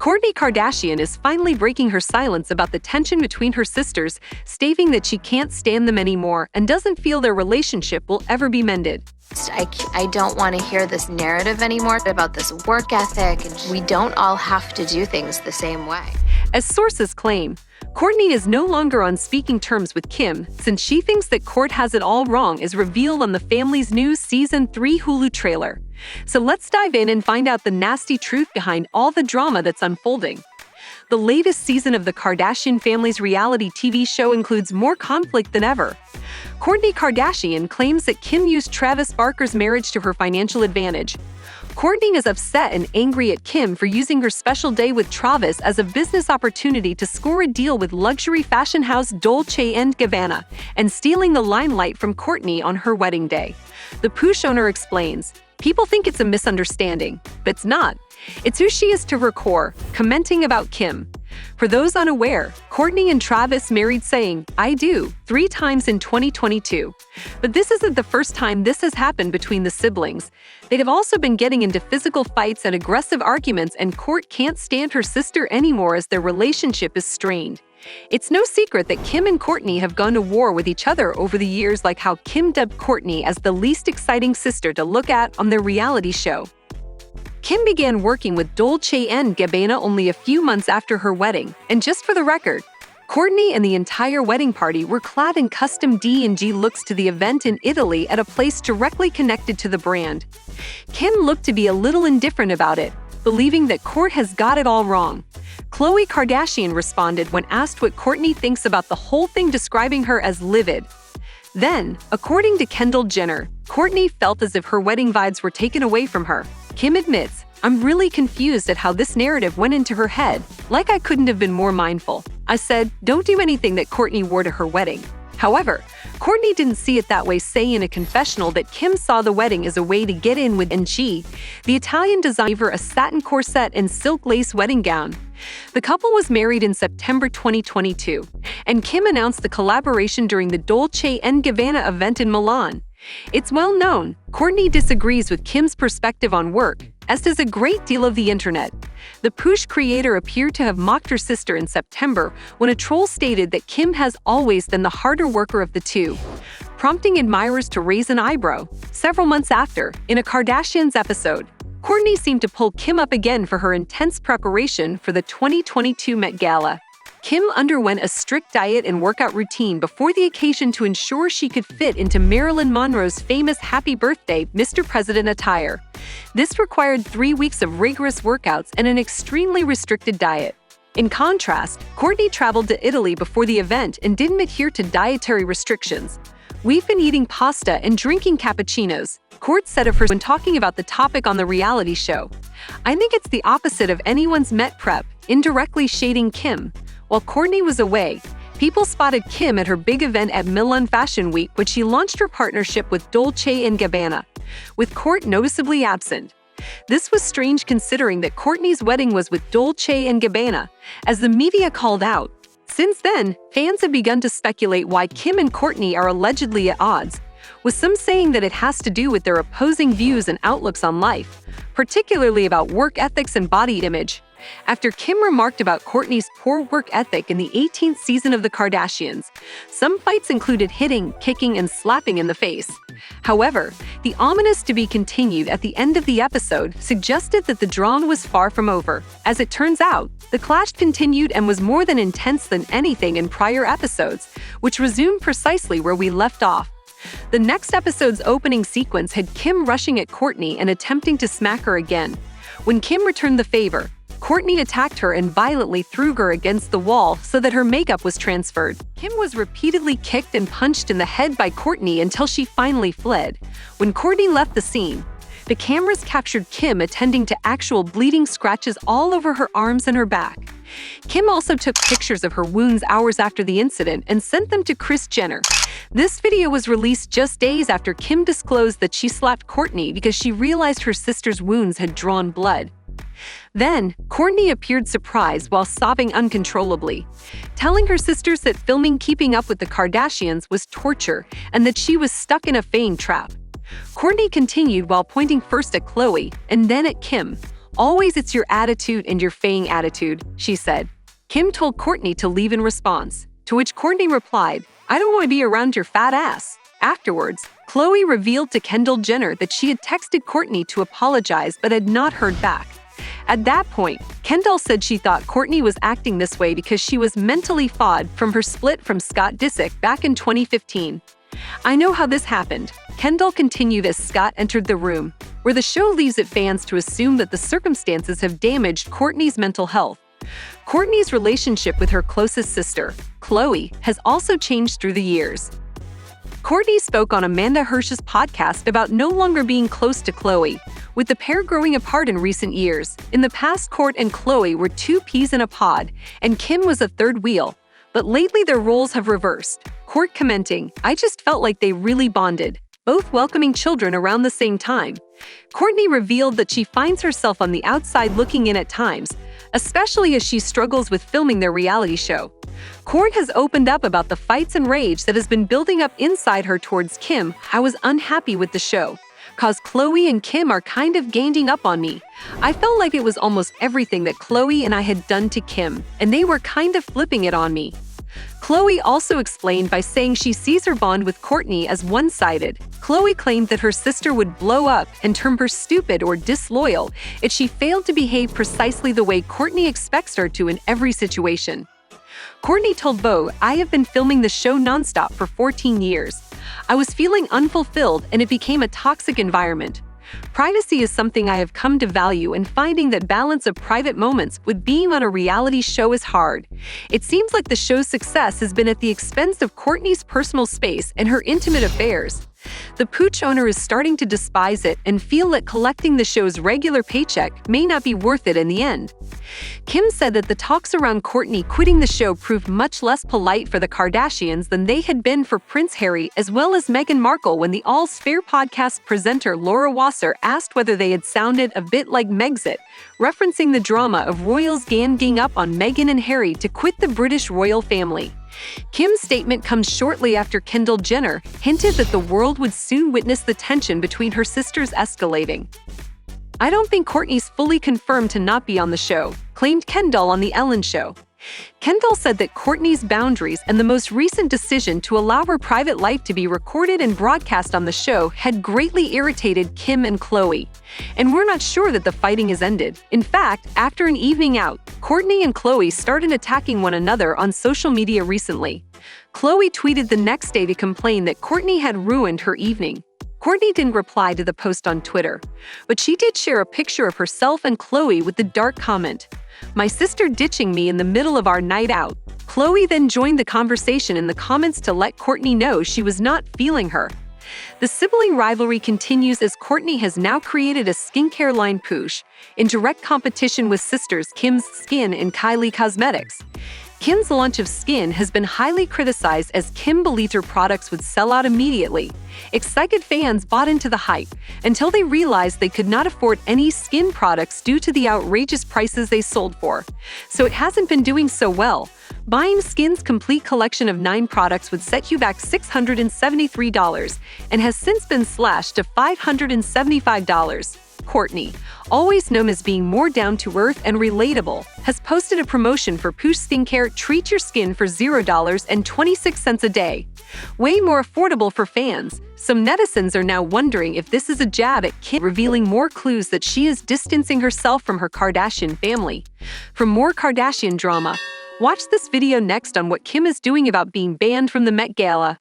Kourtney Kardashian is finally breaking her silence about the tension between her sisters, stating that she can't stand them anymore and doesn't feel their relationship will ever be mended. I don't want to hear this narrative anymore about this work ethic, and we don't all have to do things the same way. As sources claim, Kourtney is no longer on speaking terms with Kim since she thinks that Kourt has it all wrong, as revealed on the family's new Season 3 Hulu trailer. So let's dive in and find out the nasty truth behind all the drama that's unfolding. The latest season of the Kardashian family's reality TV show includes more conflict than ever. Kourtney Kardashian claims that Kim used Travis Barker's marriage to her financial advantage. Kourtney is upset and angry at Kim for using her special day with Travis as a business opportunity to score a deal with luxury fashion house Dolce & Gabbana and stealing the limelight from Kourtney on her wedding day. The Poosh owner explains, "People think it's a misunderstanding, but it's not. It's who she is to her core," commenting about Kim. For those unaware, Kourtney and Travis married saying, "I do," 3 times in 2022. But this isn't the first time this has happened between the siblings. They have also been getting into physical fights and aggressive arguments, and Kourt can't stand her sister anymore as their relationship is strained. It's no secret that Kim and Kourtney have gone to war with each other over the years, like how Kim dubbed Kourtney as the least exciting sister to look at on their reality show. Kim began working with Dolce & Gabbana only a few months after her wedding, and just for the record, Kourtney and the entire wedding party were clad in custom D&G looks to the event in Italy at a place directly connected to the brand. Kim looked to be a little indifferent about it, believing that Kourt has got it all wrong. Khloé Kardashian responded when asked what Kourtney thinks about the whole thing, describing her as livid. Then, according to Kendall Jenner, Kourtney felt as if her wedding vibes were taken away from her. Kim admits, "I'm really confused at how this narrative went into her head, like I couldn't have been more mindful. I said, don't do anything that Kourtney wore to her wedding." However, Kourtney didn't see it that way, saying in a confessional that Kim saw the wedding as a way to get in with NG, the Italian designer, a satin corset and silk lace wedding gown. The couple was married in September 2022, and Kim announced the collaboration during the Dolce & Gabbana event in Milan. It's well known, Kourtney disagrees with Kim's perspective on work, as does a great deal of the internet. The Poosh creator appeared to have mocked her sister in September when a troll stated that Kim has always been the harder worker of the two, prompting admirers to raise an eyebrow. Several months after, in a Kardashians episode, Kourtney seemed to pull Kim up again for her intense preparation for the 2022 Met Gala. Kim underwent a strict diet and workout routine before the occasion to ensure she could fit into Marilyn Monroe's famous Happy Birthday, Mr. President attire. This required 3 weeks of rigorous workouts and an extremely restricted diet. In contrast, Kourtney traveled to Italy before the event and didn't adhere to dietary restrictions. "We've been eating pasta and drinking cappuccinos," Kourt said of her when talking about the topic on the reality show. "I think it's the opposite of anyone's Met prep," indirectly shading Kim. While Kourtney was away, people spotted Kim at her big event at Milan Fashion Week when she launched her partnership with Dolce & Gabbana, with Kourt noticeably absent. This was strange considering that Kourtney's wedding was with Dolce & Gabbana, as the media called out. Since then, fans have begun to speculate why Kim and Kourtney are allegedly at odds, with some saying that it has to do with their opposing views and outlooks on life, particularly about work ethics and body image. After Kim remarked about Kourtney's poor work ethic in the 18th season of the Kardashians, some fights included hitting, kicking, and slapping in the face. However, the ominous "to be continued" at the end of the episode suggested that the drama was far from over. As it turns out, the clash continued and was more than intense than anything in prior episodes, which resumed precisely where we left off. The next episode's opening sequence had Kim rushing at Kourtney and attempting to smack her again. When Kim returned the favor, Kourtney attacked her and violently threw her against the wall so that her makeup was transferred. Kim was repeatedly kicked and punched in the head by Kourtney until she finally fled. When Kourtney left the scene, the cameras captured Kim attending to actual bleeding scratches all over her arms and her back. Kim also took pictures of her wounds hours after the incident and sent them to Kris Jenner. This video was released just days after Kim disclosed that she slapped Kourtney because she realized her sister's wounds had drawn blood. Then, Kourtney appeared surprised while sobbing uncontrollably, telling her sisters that filming Keeping Up with the Kardashians was torture and that she was stuck in a fame trap. Kourtney continued while pointing first at Khloe and then at Kim, "Always it's your attitude and your fang attitude," she said. Kim told Kourtney to leave in response, to which Kourtney replied, "I don't want to be around your fat ass." Afterwards, Khloé revealed to Kendall Jenner that she had texted Kourtney to apologize but had not heard back. At that point, Kendall said she thought Kourtney was acting this way because she was mentally flawed from her split from Scott Disick back in 2015. "I know how this happened," Kendall continued as Scott entered the room, where the show leaves it fans to assume that the circumstances have damaged Kourtney's mental health. Kourtney's relationship with her closest sister, Khloé, has also changed through the years. Kourtney spoke on Amanda Hirsch's podcast about no longer being close to Khloé, with the pair growing apart in recent years. In the past, Kourt and Khloé were two peas in a pod, and Kim was a third wheel. But lately their roles have reversed. Kourt commenting, "I just felt like they really bonded, both welcoming children around the same time." Kourtney revealed that she finds herself on the outside looking in at times, especially as she struggles with filming their reality show. Kourt has opened up about the fights and rage that has been building up inside her towards Kim. "I was unhappy with the show, 'cause Khloé and Kim are kind of ganging up on me. I felt like it was almost everything that Khloé and I had done to Kim, and they were kind of flipping it on me." Khloé also explained by saying she sees her bond with Kourtney as one-sided. Khloé claimed that her sister would blow up and term her stupid or disloyal if she failed to behave precisely the way Kourtney expects her to in every situation. Kourtney told Vogue, "I have been filming the show nonstop for 14 years. I was feeling unfulfilled and it became a toxic environment. Privacy is something I have come to value, and finding that balance of private moments with being on a reality show is hard. It seems like the show's success has been at the expense of Kourtney's personal space and her intimate affairs. The Pooch owner is starting to despise it and feel that collecting the show's regular paycheck may not be worth it in the end." Kim said that the talks around Kourtney quitting the show proved much less polite for the Kardashians than they had been for Prince Harry as well as Meghan Markle when the All's Fair podcast presenter Laura Wasser asked whether they had sounded a bit like Megxit, referencing the drama of royals ganging up on Meghan and Harry to quit the British royal family. Kim's statement comes shortly after Kendall Jenner hinted that the world would soon witness the tension between her sisters escalating. "I don't think Kourtney's fully confirmed to not be on the show," claimed Kendall on The Ellen Show. Kendall said that Kourtney's boundaries and the most recent decision to allow her private life to be recorded and broadcast on the show had greatly irritated Kim and Khloé. "And we're not sure that the fighting has ended. In fact, after an evening out, Kourtney and Khloé started attacking one another on social media recently." Khloé tweeted the next day to complain that Kourtney had ruined her evening. Kourtney didn't reply to the post on Twitter, but she did share a picture of herself and Khloé with the dark comment, "My sister ditching me in the middle of our night out." Khloé then joined the conversation in the comments to let Kourtney know she was not feeling her. The sibling rivalry continues as Kourtney has now created a skincare line Pooch, in direct competition with sisters Kim's Skin and Kylie Cosmetics. Kim's launch of Skin has been highly criticized as Kim believed her products would sell out immediately. Excited fans bought into the hype until they realized they could not afford any skin products due to the outrageous prices they sold for. So it hasn't been doing so well. Buying Skin's complete collection of 9 products would set you back $673 and has since been slashed to $575. Kourtney, always known as being more down-to-earth and relatable, has posted a promotion for Pooch Skincare Treat Your Skin for $0.26 a day. Way more affordable for fans. Some netizens are now wondering if this is a jab at Kim, revealing more clues that she is distancing herself from her Kardashian family. For more Kardashian drama, watch this video next on what Kim is doing about being banned from the Met Gala.